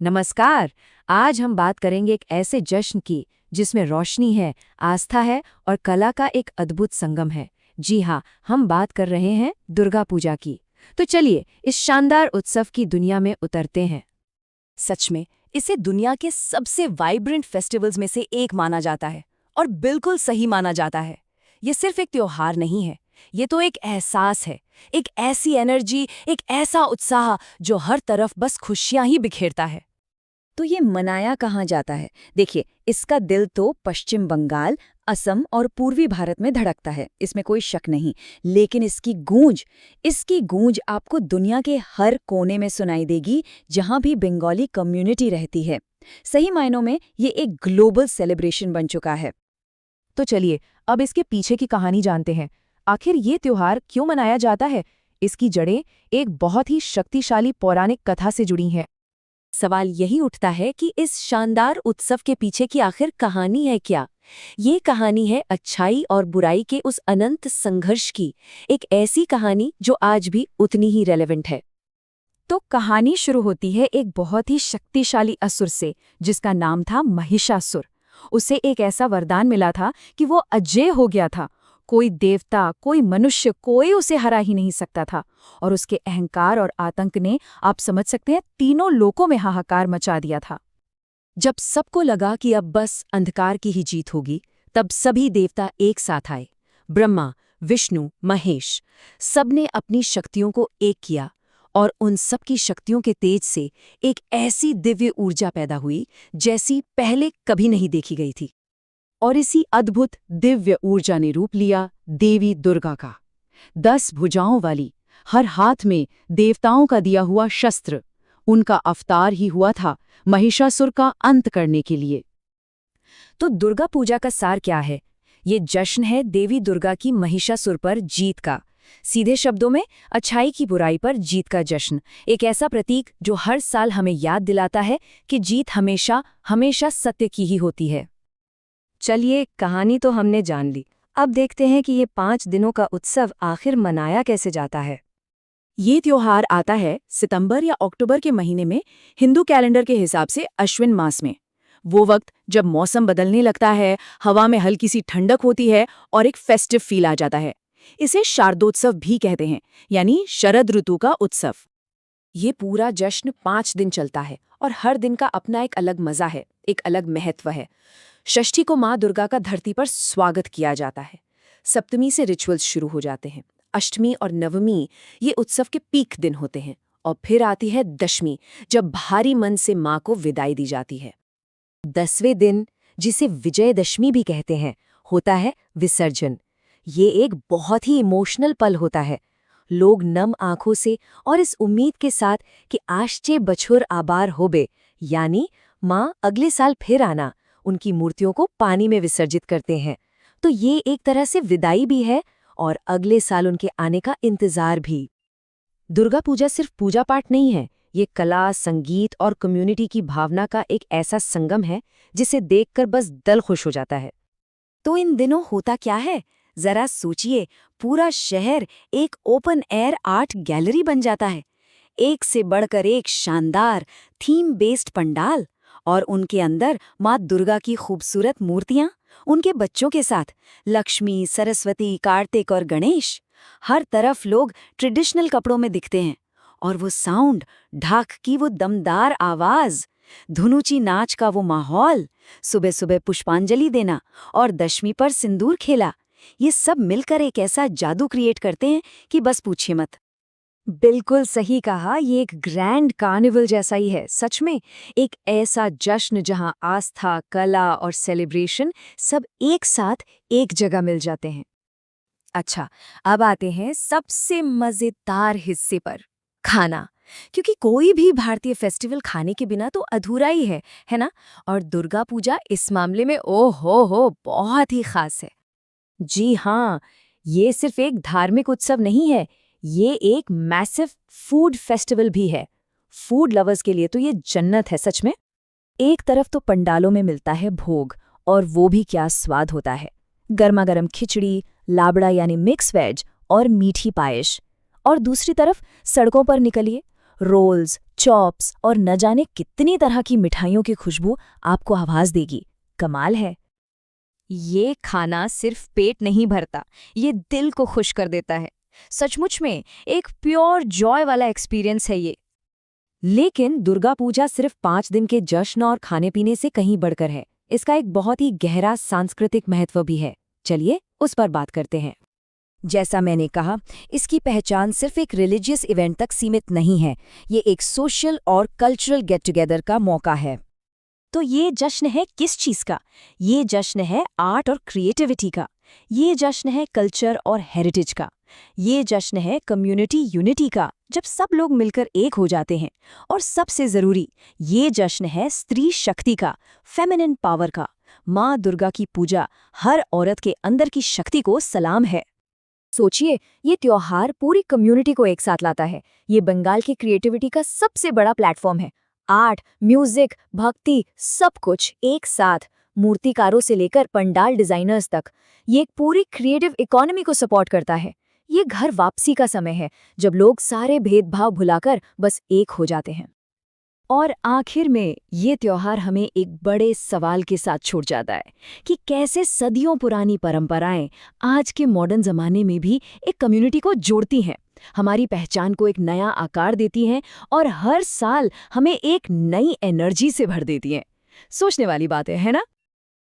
नमस्कार। आज हम बात करेंगे एक ऐसे जश्न की जिसमें रोशनी है, आस्था है और कला का एक अद्भुत संगम है। जी हाँ, हम बात कर रहे हैं दुर्गा पूजा की। तो चलिए इस शानदार उत्सव की दुनिया में उतरते हैं। सच में इसे दुनिया के सबसे वाइब्रेंट फेस्टिवल्स में से एक माना जाता है और बिल्कुल सही माना जाता है। ये सिर्फ एक त्योहार नहीं है, ये तो एक एहसास है, एक ऐसी एनर्जी, एक ऐसा उत्साह जो हर तरफ बस खुशियां ही बिखेरता है। तो ये मनाया कहाँ जाता है? देखिए, इसका दिल तो पश्चिम बंगाल, असम और पूर्वी भारत में धड़कता है, इसमें कोई शक नहीं। लेकिन इसकी गूंज आपको दुनिया के हर कोने में सुनाई देगी जहां भी बंगाली कम्युनिटी रहती है। सही मायनों में ये एक ग्लोबल सेलिब्रेशन बन चुका है। तो चलिए अब इसके पीछे की कहानी जानते हैं। आखिर ये त्योहार क्यों मनाया जाता है? इसकी जड़ें एक बहुत ही शक्तिशाली पौराणिक कथा से जुड़ी हैं। सवाल यही उठता है कि इस शानदार उत्सव के पीछे की आखिर कहानी है क्या? ये कहानी है अच्छाई और बुराई के उस अनंत संघर्ष की, एक ऐसी कहानी जो आज भी उतनी ही रेलेवेंट है। तो कहानी शुरू होती है एक बहुत ही शक्तिशाली असुर से, जिसका नाम था महिषासुर। उसे एक ऐसा वरदान मिला था कि वो अजेय हो गया था। कोई देवता, कोई मनुष्य, कोई उसे हरा ही नहीं सकता था। और उसके अहंकार और आतंक ने, आप समझ सकते हैं, तीनों लोकों में हाहाकार मचा दिया था। जब सबको लगा कि अब बस अंधकार की ही जीत होगी, तब सभी देवता एक साथ आए। ब्रह्मा, विष्णु, महेश, सबने अपनी शक्तियों को एक किया और उन सब की शक्तियों के तेज से एक ऐसी दिव्य ऊर्जा पैदा हुई जैसी पहले कभी नहीं देखी गई थी। और इसी अद्भुत दिव्य ऊर्जा ने रूप लिया देवी दुर्गा का। 10 भुजाओं वाली, हर हाथ में देवताओं का दिया हुआ शस्त्र, उनका अवतार ही हुआ था महिषासुर का अंत करने के लिए। तो दुर्गा पूजा का सार क्या है? ये जश्न है देवी दुर्गा की महिषासुर पर जीत का। सीधे शब्दों में, अच्छाई की बुराई पर जीत का जश्न। एक ऐसा प्रतीक जो हर साल हमें याद दिलाता है कि जीत हमेशा हमेशा सत्य की ही होती है। चलिए, कहानी तो हमने जान ली। अब देखते हैं कि ये 5 दिनों का उत्सव आखिर मनाया कैसे जाता है। ये त्योहार आता है सितंबर या अक्टूबर के महीने में, हिंदू कैलेंडर के हिसाब से अश्विन मास में। वो वक्त जब मौसम बदलने लगता है, हवा में हल्की सी ठंडक होती है और एक फेस्टिव फील आ जाता है। इसे शारदोत्सव भी कहते हैं, यानी शरद ऋतु का उत्सव। ये पूरा जश्न 5 दिन चलता है और हर दिन का अपना एक अलग मजा है, एक अलग महत्व है। षष्ठी को माँ दुर्गा का धरती पर स्वागत किया जाता है। सप्तमी से रिचुअल्स शुरू हो जाते हैं। अष्टमी और नवमी ये उत्सव के पीक दिन होते हैं। और फिर आती है दशमी, जब भारी मन से माँ को विदाई दी जाती है। 10वें दिन, जिसे विजयदशमी भी कहते हैं, होता है विसर्जन। ये एक बहुत ही इमोशनल पल होता है। लोग नम आंखों से और इस उम्मीद के साथ कि आश्चे बछुर आबार होबे, यानी माँ अगले साल फिर आना, उनकी मूर्तियों को पानी में विसर्जित करते हैं। तो ये एक तरह से विदाई भी है और अगले साल उनके आने का इंतजार भी। दुर्गा पूजा सिर्फ पूजा पाठ नहीं है, ये कला, संगीत और कम्युनिटी की भावना का एक ऐसा संगम है जिसे देखकर बस दिल खुश हो जाता है। तो इन दिनों होता क्या है? जरा सोचिए, पूरा शहर एक ओपन एयर आर्ट गैलरी बन जाता है। एक से बढ़कर एक शानदार थीम बेस्ड पंडाल, और उनके अंदर माँ दुर्गा की खूबसूरत मूर्तियां, उनके बच्चों के साथ लक्ष्मी, सरस्वती, कार्तिक और गणेश। हर तरफ लोग ट्रेडिशनल कपड़ों में दिखते हैं। और वो साउंड, ढाक की वो दमदार आवाज, धुनुची नाच का वो माहौल, सुबह सुबह पुष्पांजलि देना और दशमी पर सिंदूर खेला, ये सब मिलकर एक ऐसा जादू क्रिएट करते हैं कि बस पूछिए मत। बिल्कुल सही कहा, ये एक ग्रैंड कार्निवल जैसा ही है। सच में एक ऐसा जश्न जहां आस्था, कला और सेलिब्रेशन सब एक साथ एक जगह मिल जाते हैं। अच्छा, अब आते हैं सबसे मजेदार हिस्से पर, खाना। क्योंकि कोई भी भारतीय फेस्टिवल खाने के बिना तो अधूरा ही है ना? और दुर्गा पूजा इस मामले में हो बहुत ही खास है। जी हाँ, ये सिर्फ एक धार्मिक उत्सव नहीं है, ये एक मैसिव फूड फेस्टिवल भी है। फूड लवर्स के लिए तो ये जन्नत है सच में। एक तरफ तो पंडालों में मिलता है भोग, और वो भी क्या स्वाद होता है। गर्मा गर्म खिचड़ी, लाबड़ा यानी मिक्स वेज और मीठी पायश। और दूसरी तरफ सड़कों पर निकलिए, रोल्स, चॉप्स और न जाने कितनी तरह की मिठाइयों की खुशबू आपको आवाज देगी। कमाल है। ये खाना सिर्फ पेट नहीं भरता, ये दिल को खुश कर देता है। सचमुच में एक प्योर जॉय वाला एक्सपीरियंस है ये। लेकिन दुर्गा पूजा सिर्फ 5 दिन के जश्न और खाने पीने से कहीं बढ़कर है। इसका एक बहुत ही गहरा सांस्कृतिक महत्व भी है। चलिए उस पर बात करते हैं। जैसा मैंने कहा, इसकी पहचान सिर्फ एक रिलीजियस इवेंट तक सीमित नहीं है। ये एक सोशल और कल्चरल गेट टुगेदर का मौका है। तो ये जश्न है किस चीज का? ये जश्न है आर्ट और क्रिएटिविटी का। ये जश्न है कल्चर और हेरिटेज का। ये जश्न है कम्युनिटी यूनिटी का, जब सब लोग मिलकर एक हो जाते हैं। और सबसे जरूरी, ये जश्न है स्त्री शक्ति का, फेमिनिन पावर का। माँ दुर्गा की पूजा हर औरत के अंदर की शक्ति को सलाम है। सोचिए, ये त्योहार पूरी कम्युनिटी को एक साथ लाता है। ये बंगाल की क्रिएटिविटी का सबसे बड़ा प्लेटफॉर्म है। आर्ट, म्यूजिक, भक्ति, सब कुछ एक साथ, मूर्तिकारों से लेकर पंडाल डिजाइनर्स तक। ये एक पूरी क्रिएटिव इकोनॉमी को सपोर्ट करता है। ये घर वापसी का समय है, जब लोग सारे भेदभाव भुलाकर बस एक हो जाते हैं। और आखिर में ये त्योहार हमें एक बड़े सवाल के साथ छोड़ जाता है कि कैसे सदियों पुरानी परंपराएं आज के मॉडर्न जमाने में भी एक कम्युनिटी को जोड़ती हैं, हमारी पहचान को एक नया आकार देती हैं और हर साल हमें एक नई एनर्जी से भर देती हैं। सोचने वाली बात है ना?